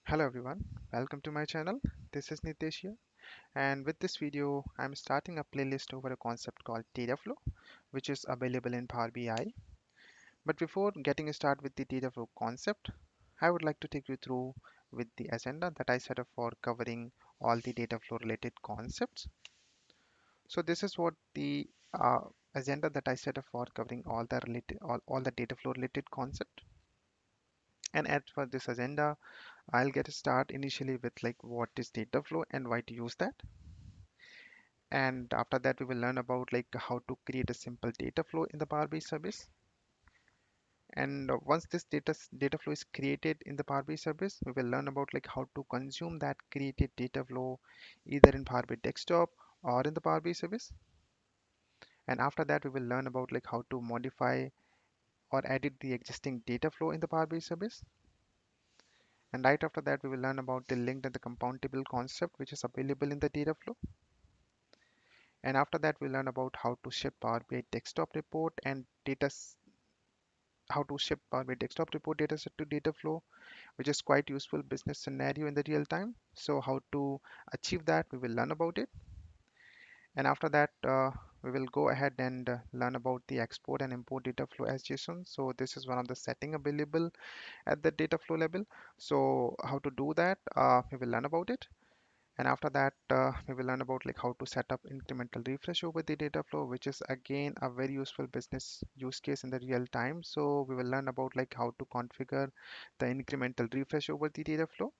Hello everyone, welcome to my channel. This is Nitesh here, and with this video, I'm starting a playlist over a concept called Dataflow, which is available in Power BI. But before getting started with the Dataflow concept, I would like to take you through with the agenda that I set up for covering all the Dataflow related concepts. So this is what the agenda that I set up for covering all the Dataflow related concept. And as for this agenda, I'll get a start initially with like what is data flow and why to use that. And after that, we will learn about like how to create a simple data flow in the Power BI service. And once this data flow is created in the Power BI service, we will learn about like how to consume that created data flow either in Power BI desktop or in the Power BI service. And after that, we will learn about like how to modify or edit the existing data flow in the Power BI service. And right after that, we will learn about the linked and the compound table concept, which is available in the data flow. And after that, we learn about how to ship Power BI desktop report and how to ship Power BI desktop report dataset to Dataflow, which is quite useful business scenario in the real time. So how to achieve that, we will learn about it. And after that, we will go ahead and learn about the export and import data flow as JSON. So this is one of the setting available at the data flow level. So how to do that, we will learn about it. And after that, we will learn about like how to set up incremental refresh over the data flow, which is again a very useful business use case in the real time. So we will learn about like how to configure the incremental refresh over the data flow.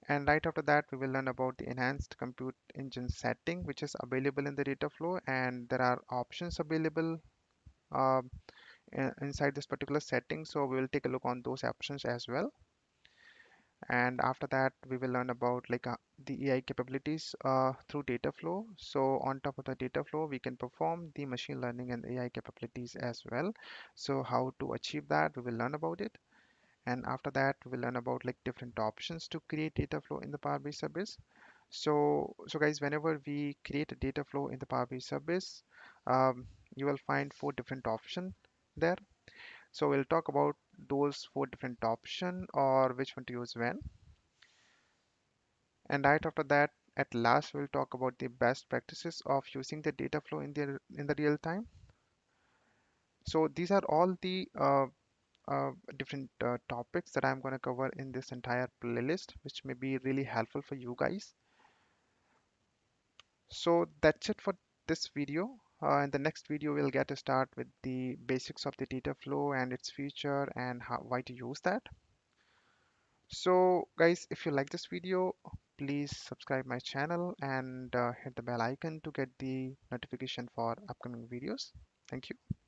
And right after that, we will learn about the enhanced compute engine setting, which is available in the data flow. And there are options available um, inside this particular setting. So we will take a look on those options as well. And after that, we will learn about like the AI capabilities through data flow. So on top of the data flow, we can perform the machine learning and AI capabilities as well. So how to achieve that, we will learn about it. And after that, we will learn about like different options to create data flow in the Power BI service. So guys, whenever we create a data flow in the Power BI service, you will find four different options there. So we'll talk about those four different options or which one to use when. And right after that, at last, we'll talk about the best practices of using the data flow in the real time. So these are all the different topics that I'm going to cover in this entire playlist, which may be really helpful for you guys. So that's it for this video. In the next video, we'll get to start with the basics of the data flow and its feature and why to use that. So guys, if you like this video, please subscribe my channel and hit the bell icon to get the notification for upcoming videos. Thank you.